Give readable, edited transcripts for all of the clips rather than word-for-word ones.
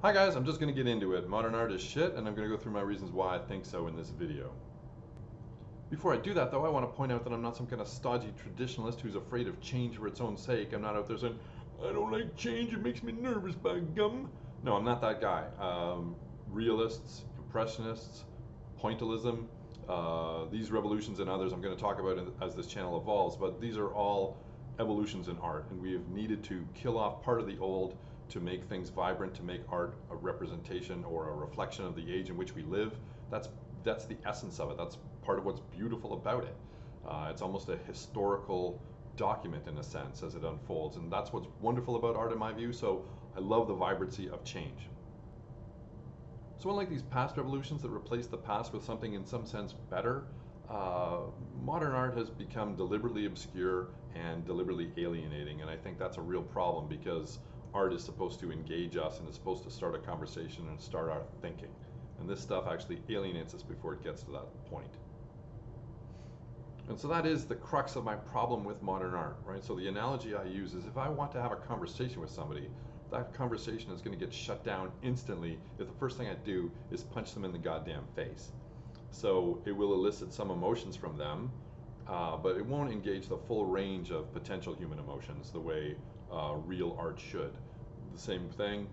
Hi guys, I'm just going to get into it. Modern art is shit, and I'm going to go through my reasons why I think so in this video. Before I do that though, I want to point out that I'm not some kind of stodgy traditionalist who's afraid of change for its own sake. I'm not out there saying, I don't like change, it makes me nervous by gum. No, I'm not that guy. Realists, impressionists, pointillism, these revolutions and others I'm going to talk about as this channel evolves, but these are all evolutions in art, and we have needed to kill off part of the old to make things vibrant, to make art a representation or a reflection of the age in which we live. That's the essence of it. That's part of what's beautiful about it. It's almost a historical document in a sense as it unfolds, and that's what's wonderful about art in my view. So I love the vibrancy of change. So unlike these past revolutions that replace the past with something in some sense better, modern art has become deliberately obscure and deliberately alienating, and I think that's a real problem because art is supposed to engage us and is supposed to start a conversation and start our thinking. And this stuff actually alienates us before it gets to that point. And so that is the crux of my problem with modern art, right? So the analogy I use is if I want to have a conversation with somebody, that conversation is going to get shut down instantly if the first thing I do is punch them in the goddamn face. So it will elicit some emotions from them, but it won't engage the full range of potential human emotions the way real art should. The same thing,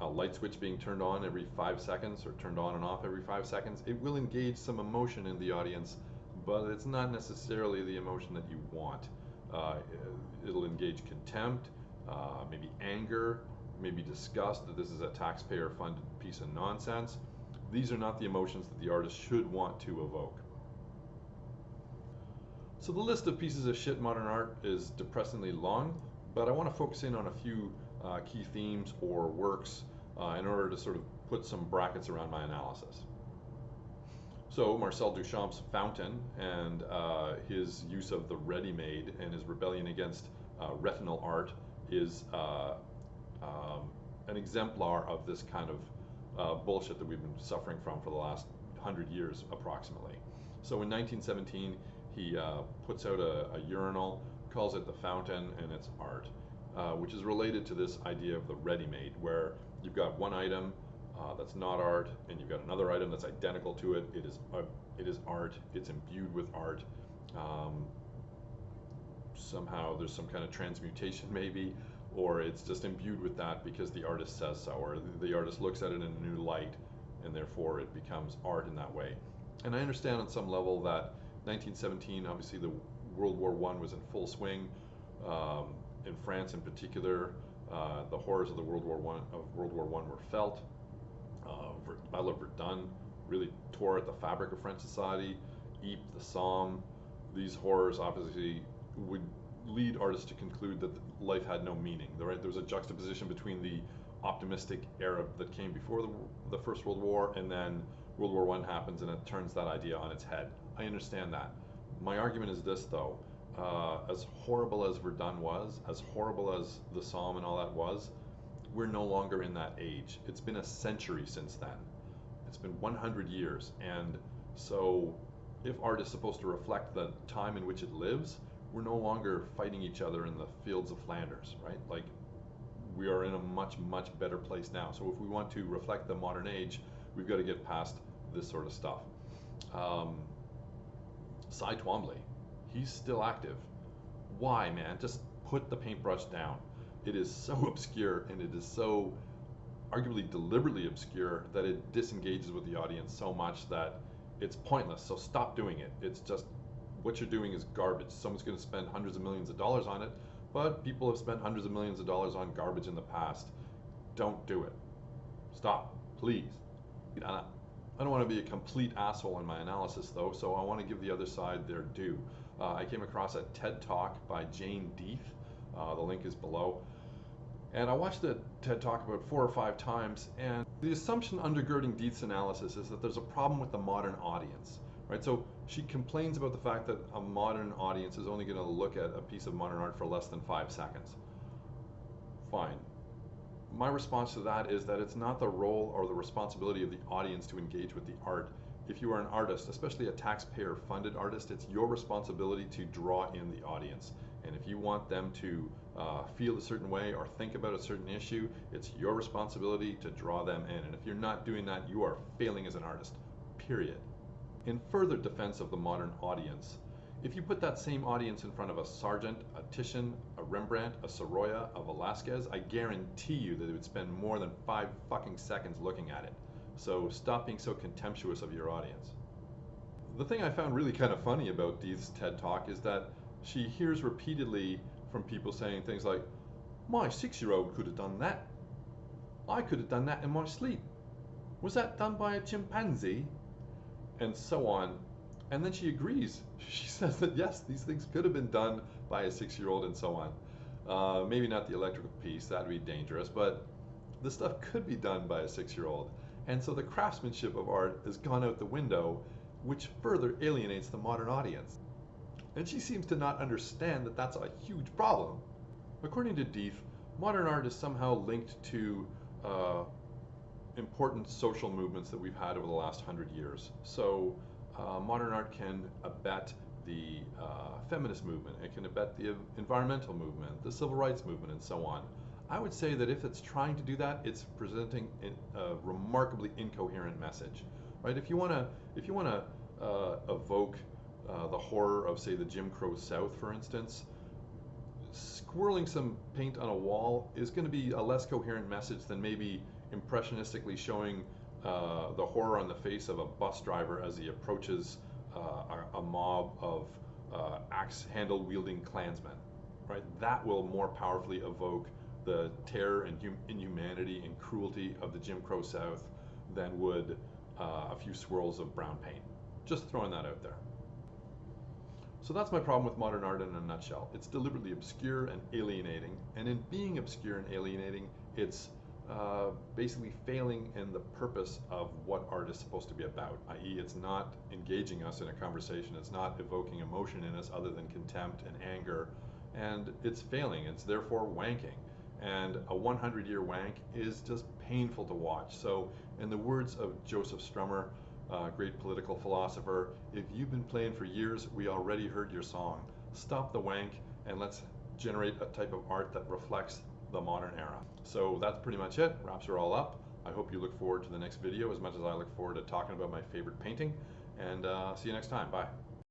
a light switch being turned on every 5 seconds or turned on and off every 5 seconds, it will engage some emotion in the audience, but it's not necessarily the emotion that you want. It'll engage contempt, maybe anger, maybe disgust that this is a taxpayer funded piece of nonsense. These are not the emotions that the artist should want to evoke. So the list of pieces of shit modern art is depressingly long, but I want to focus in on a few key themes or works in order to sort of put some brackets around my analysis. So Marcel Duchamp's Fountain and his use of the ready-made and his rebellion against retinal art is an exemplar of this kind of bullshit that we've been suffering from for the last 100 years approximately. So in 1917 he puts out a urinal, calls it the Fountain, and it's art, which is related to this idea of the ready-made, where you've got one item that's not art, and you've got another item that's identical to it. It is art. It's imbued with art. Somehow there's some kind of transmutation maybe, or it's just imbued with that because the artist says so, or the artist looks at it in a new light, and therefore it becomes art in that way. And I understand on some level that 1917, obviously the World War I was in full swing. In France in particular, the horrors of the World War I were felt. Battle of Verdun really tore at the fabric of French society. Ypres, the Somme, these horrors obviously would lead artists to conclude that life had no meaning. There was a juxtaposition between the optimistic era that came before the First World War, and then World War I happens and it turns that idea on its head. I understand that. My argument is this though, as horrible as Verdun was, as horrible as the Somme and all that was, we're no longer in that age. It's been a century since then. It's been 100 years, and so if art is supposed to reflect the time in which it lives, we're no longer fighting each other in the fields of Flanders, right? Like, we are in a much, much better place now. So if we want to reflect the modern age, we've got to get past this sort of stuff. Cy Twombly, he's still active. Why, man? Just put the paintbrush down. It is so obscure, and it is so arguably deliberately obscure that it disengages with the audience so much that it's pointless. So stop doing it. It's just, what you're doing is garbage. Someone's going to spend hundreds of millions of dollars on it, but people have spent hundreds of millions of dollars on garbage in the past. Don't do it. Stop, please. I don't want to be a complete asshole in my analysis though, so I want to give the other side their due. I came across a TED Talk by Jane Deeth. The link is below. And I watched the TED Talk about 4 or 5 times, and the assumption undergirding Deeth's analysis is that there's a problem with the modern audience, right? So she complains about the fact that a modern audience is only going to look at a piece of modern art for less than 5 seconds. Fine. My response to that is that it's not the role or the responsibility of the audience to engage with the art. If you are an artist, especially a taxpayer-funded artist, it's your responsibility to draw in the audience. And if you want them to feel a certain way or think about a certain issue, it's your responsibility to draw them in. And if you're not doing that, you are failing as an artist, period. In further defense of the modern audience, if you put that same audience in front of a Sargent, a Titian, a Rembrandt, a Sorolla, a Velasquez, I guarantee you that they would spend more than 5 fucking seconds looking at it. So stop being so contemptuous of your audience. The thing I found really kind of funny about Deeth's TED Talk is that she hears repeatedly from people saying things like, my 6-year-old could have done that. I could have done that in my sleep. Was that done by a chimpanzee? And so on. And then she agrees. She says that yes, these things could have been done by a 6-year-old and so on. Maybe not the electrical piece, that would be dangerous, but the stuff could be done by a 6-year-old. And so the craftsmanship of art has gone out the window, which further alienates the modern audience. And she seems to not understand that that's a huge problem. According to Deeth, modern art is somehow linked to important social movements that we've had over the last 100 years. So modern art can abet the feminist movement, it can abet the environmental movement, the civil rights movement, and so on. I would say that if it's trying to do that, it's presenting a remarkably incoherent message, right? If you want to evoke the horror of, say, the Jim Crow South, for instance, swirling some paint on a wall is going to be a less coherent message than maybe impressionistically showing the horror on the face of a bus driver as he approaches a mob of axe-handle wielding Klansmen, right? That will more powerfully evoke the terror and inhumanity and cruelty of the Jim Crow South than would a few swirls of brown paint. Just throwing that out there. So that's my problem with modern art in a nutshell. It's deliberately obscure and alienating, and in being obscure and alienating, it's basically failing in the purpose of what art is supposed to be about, i.e. it's not engaging us in a conversation, it's not evoking emotion in us other than contempt and anger, and it's failing, it's therefore wanking. And a 100-year wank is just painful to watch. So in the words of Joseph Strummer, great political philosopher, if you've been playing for years, we already heard your song. Stop the wank and let's generate a type of art that reflects the modern era. So that's pretty much it. Wraps are all up. I hope you look forward to the next video as much as I look forward to talking about my favorite painting. And see you next time. Bye.